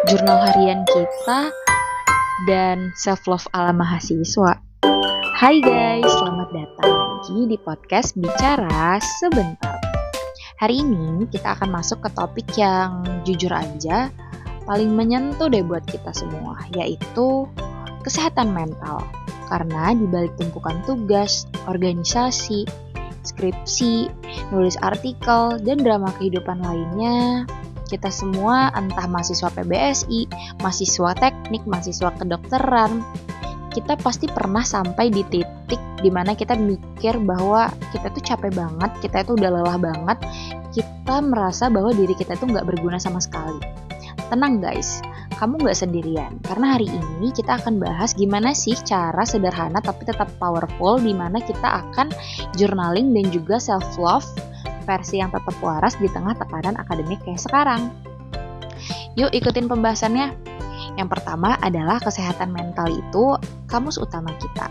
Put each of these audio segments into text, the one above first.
jurnal harian kita, dan self-love ala mahasiswa. Hai guys, selamat datang lagi di podcast Bicara Sebentar. Hari ini kita akan masuk ke topik yang jujur aja paling menyentuh deh buat kita semua, yaitu kesehatan mental. Karena di balik tumpukan tugas, organisasi, skripsi, nulis artikel, dan drama kehidupan lainnya, kita semua entah mahasiswa PBSI, mahasiswa teknik, mahasiswa kedokteran, kita pasti pernah sampai di titik dimana kita mikir bahwa kita tuh capek banget, kita tuh udah lelah banget, kita merasa bahwa diri kita tuh gak berguna sama sekali. Tenang guys, kamu gak sendirian, karena hari ini kita akan bahas gimana sih cara sederhana tapi tetap powerful dimana kita akan journaling dan juga self-love versi yang tetap waras di tengah tekanan akademik kayak sekarang. Yuk ikutin pembahasannya. Yang pertama adalah kesehatan mental itu kamus utama kita.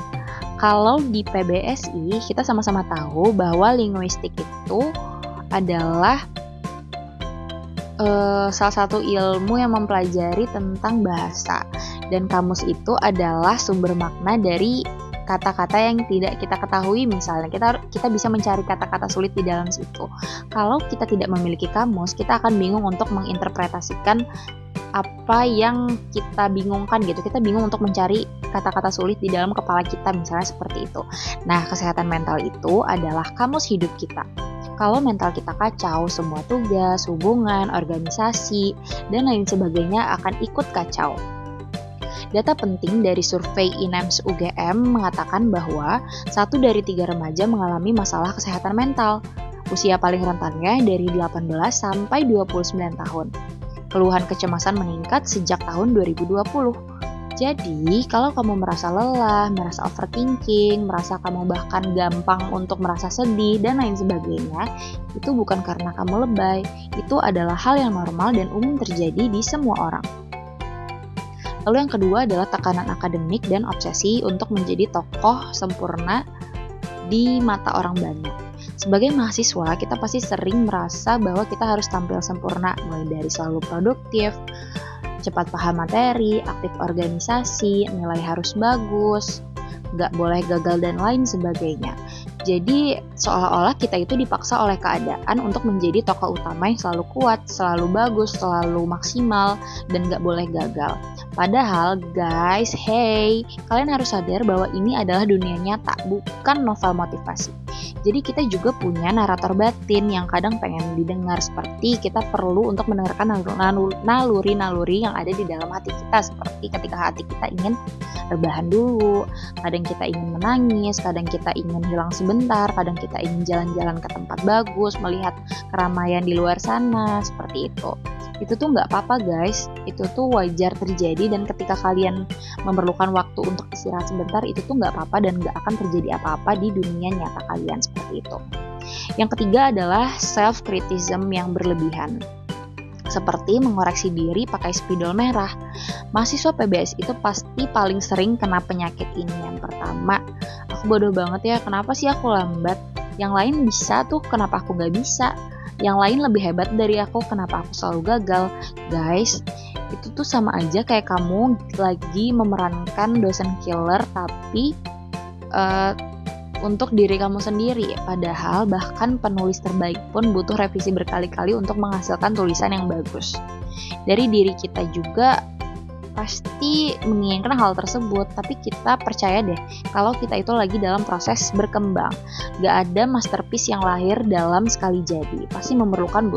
Kalau di PBSI kita sama-sama tahu bahwa linguistik itu adalah salah satu ilmu yang mempelajari tentang bahasa, dan kamus itu adalah sumber makna dari kata-kata yang tidak kita ketahui. Misalnya kita bisa mencari kata-kata sulit di dalam situ. Kalau kita tidak memiliki kamus, kita akan bingung untuk menginterpretasikan apa yang kita bingungkan gitu. Kita bingung untuk mencari kata-kata sulit di dalam kepala kita, misalnya seperti itu. Nah, kesehatan mental itu adalah kamus hidup kita. Kalau mental kita kacau, semua tugas, hubungan, organisasi, dan lain sebagainya akan ikut kacau. Data penting dari survei INEMS UGM mengatakan bahwa 1 dari 3 remaja mengalami masalah kesehatan mental. Usia paling rentannya dari 18 sampai 29 tahun. Keluhan kecemasan meningkat sejak tahun 2020. Jadi, kalau kamu merasa lelah, merasa overthinking, merasa kamu bahkan gampang untuk merasa sedih, dan lain sebagainya, itu bukan karena kamu lebay. Itu adalah hal yang normal dan umum terjadi di semua orang. Lalu yang kedua adalah tekanan akademik dan obsesi untuk menjadi tokoh sempurna di mata orang banyak. Sebagai mahasiswa, kita pasti sering merasa bahwa kita harus tampil sempurna, mulai dari selalu produktif, cepat paham materi, aktif organisasi, nilai harus bagus, gak boleh gagal, dan lain sebagainya. Jadi seolah-olah kita itu dipaksa oleh keadaan untuk menjadi tokoh utama yang selalu kuat, selalu bagus, selalu maksimal, dan gak boleh gagal. Padahal guys, hey, kalian harus sadar bahwa ini adalah dunia nyata, bukan novel motivasi. Jadi kita juga punya narator batin yang kadang pengen didengar, seperti kita perlu untuk mendengarkan naluri-naluri yang ada di dalam hati kita, seperti ketika hati kita ingin rebahan dulu, kadang kita ingin menangis, kadang kita ingin hilang sebentar, kadang kita ingin jalan-jalan ke tempat bagus, melihat keramaian di luar sana, seperti itu. Itu tuh nggak apa-apa guys, itu tuh wajar terjadi, dan ketika kalian memerlukan waktu untuk istirahat sebentar, itu tuh nggak apa-apa dan nggak akan terjadi apa-apa di dunia nyata kalian, seperti itu. Yang ketiga adalah self-criticism yang berlebihan, seperti mengoreksi diri pakai spidol merah. Mahasiswa PBS itu pasti paling sering kena penyakit ini. Yang pertama, aku bodoh banget ya, kenapa sih aku lambat? Yang lain bisa tuh, kenapa aku gak bisa? Yang lain lebih hebat dari aku, kenapa aku selalu gagal? Guys, itu tuh sama aja kayak kamu lagi memerankan dosen killer tapi untuk diri kamu sendiri. Padahal bahkan penulis terbaik pun butuh revisi berkali-kali untuk menghasilkan tulisan yang bagus. Dari diri kita juga pasti menginginkan hal tersebut, tapi kita percaya deh kalau kita itu lagi dalam proses berkembang. Gak ada masterpiece yang lahir dalam sekali jadi, pasti memerlukan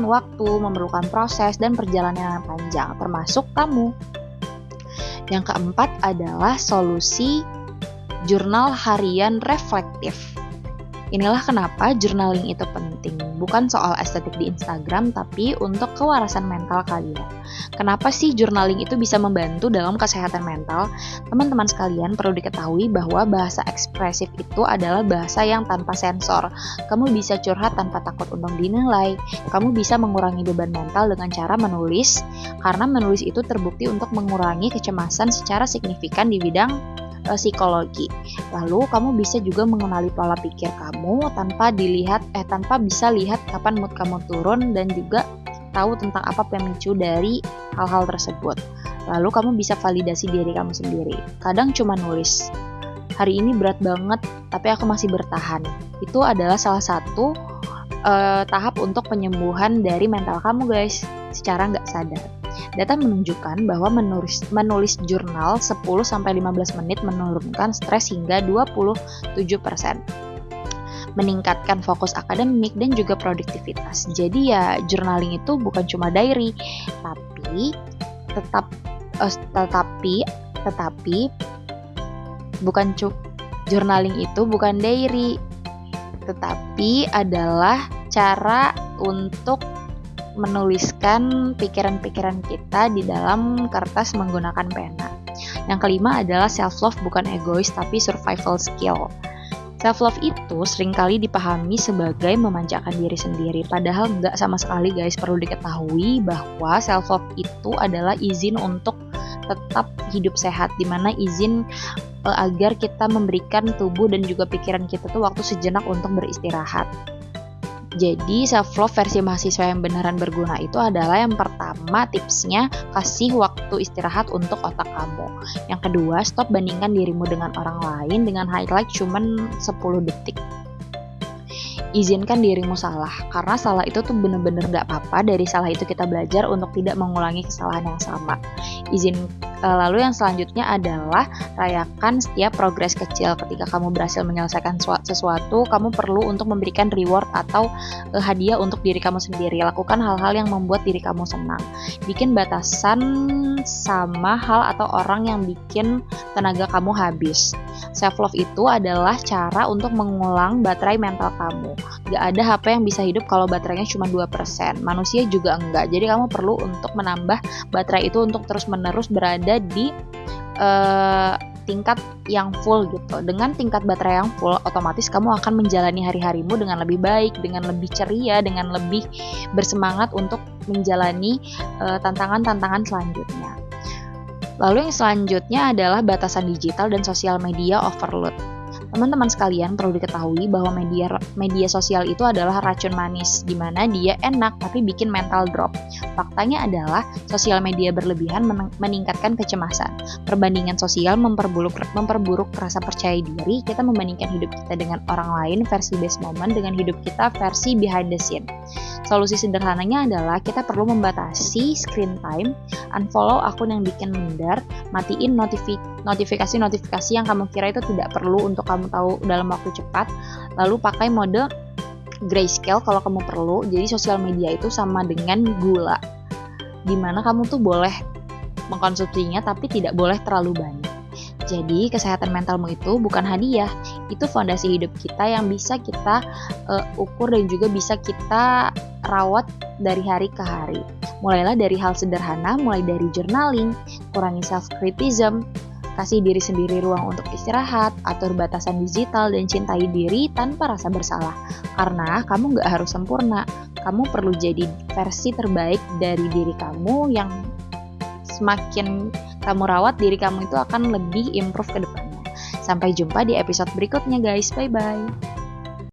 waktu, memerlukan proses dan perjalanan yang panjang, termasuk kamu. Yang keempat adalah solusi jurnal harian reflektif. Inilah kenapa journaling itu penting, bukan soal estetik di Instagram, tapi untuk kewarasan mental kalian. Kenapa sih journaling itu bisa membantu dalam kesehatan mental? Teman-teman sekalian perlu diketahui bahwa bahasa ekspresif itu adalah bahasa yang tanpa sensor. Kamu bisa curhat tanpa takut untuk dinilai. Kamu bisa mengurangi beban mental dengan cara menulis, karena menulis itu terbukti untuk mengurangi kecemasan secara signifikan di bidang psikologi. Lalu kamu bisa juga mengenali pola pikir kamu tanpa bisa lihat kapan mood kamu turun dan juga tahu tentang apa pemicu dari hal-hal tersebut. Lalu kamu bisa validasi diri kamu sendiri. Kadang cuma nulis, hari ini berat banget, tapi aku masih bertahan. Itu adalah salah satu tahap untuk penyembuhan dari mental kamu guys, secara nggak sadar. Data menunjukkan bahwa menulis jurnal 10-15 menit menurunkan stres hingga 27%. Meningkatkan fokus akademik dan juga produktivitas. Jadi ya journaling itu bukan cuma diary, journaling itu bukan diary, tetapi adalah cara untuk menuliskan pikiran-pikiran kita di dalam kertas menggunakan pena. Yang kelima adalah self-love bukan egois tapi survival skill. Self-love itu seringkali dipahami sebagai memanjakan diri sendiri, padahal enggak sama sekali guys. Perlu diketahui bahwa self-love itu adalah izin untuk tetap hidup sehat, dimana izin agar kita memberikan tubuh dan juga pikiran kita tuh waktu sejenak untuk beristirahat. Jadi self-love versi mahasiswa yang beneran berguna itu adalah yang pertama tipsnya, kasih waktu istirahat untuk otak kamu. Yang kedua, stop bandingkan dirimu dengan orang lain dengan highlight cuman 10 detik. Izinkan dirimu salah, karena salah itu tuh bener-bener gak apa-apa. Dari salah itu kita belajar untuk tidak mengulangi kesalahan yang sama. Lalu yang selanjutnya adalah rayakan setiap progres kecil. Ketika kamu berhasil menyelesaikan sesuatu, kamu perlu untuk memberikan reward atau hadiah untuk diri kamu sendiri. Lakukan hal-hal yang membuat diri kamu senang. Bikin batasan sama hal atau orang yang bikin tenaga kamu habis. Self-love itu adalah cara untuk mengulang baterai mental kamu. Gak ada HP yang bisa hidup kalau baterainya cuma 2%. Manusia juga enggak. Jadi kamu perlu untuk menambah baterai itu untuk terus-menerus berada di tingkat yang full gitu. Dengan tingkat baterai yang full, otomatis kamu akan menjalani hari-harimu dengan lebih baik, dengan lebih ceria, dengan lebih bersemangat untuk menjalani tantangan-tantangan selanjutnya. Lalu yang selanjutnya adalah batasan digital dan sosial media overload. Teman-teman sekalian perlu diketahui bahwa media sosial itu adalah racun manis, di mana dia enak tapi bikin mental drop. Faktanya adalah sosial media berlebihan meningkatkan kecemasan. Perbandingan sosial memperburuk rasa percaya diri. Kita membandingkan hidup kita dengan orang lain versi best moment dengan hidup kita versi behind the scene. Solusi sederhananya adalah kita perlu membatasi screen time, unfollow akun yang bikin minder, matiin notifikasi yang kamu kira itu tidak perlu untuk kamu tahu dalam waktu cepat, lalu pakai mode grayscale kalau kamu perlu. Jadi sosial media itu sama dengan gula, dimana kamu tuh boleh mengkonsumsinya tapi tidak boleh terlalu banyak. Jadi kesehatan mentalmu itu bukan hadiah, itu fondasi hidup kita yang bisa kita ukur dan juga bisa kita rawat dari hari ke hari. Mulailah dari hal sederhana, mulai dari journaling, kurangi self-criticism, kasih diri sendiri ruang untuk istirahat, atur batasan digital, dan cintai diri tanpa rasa bersalah. Karena kamu gak harus sempurna, kamu perlu jadi versi terbaik dari diri kamu yang semakin kamu rawat, diri kamu itu akan lebih improve ke depannya. Sampai jumpa di episode berikutnya guys, bye-bye.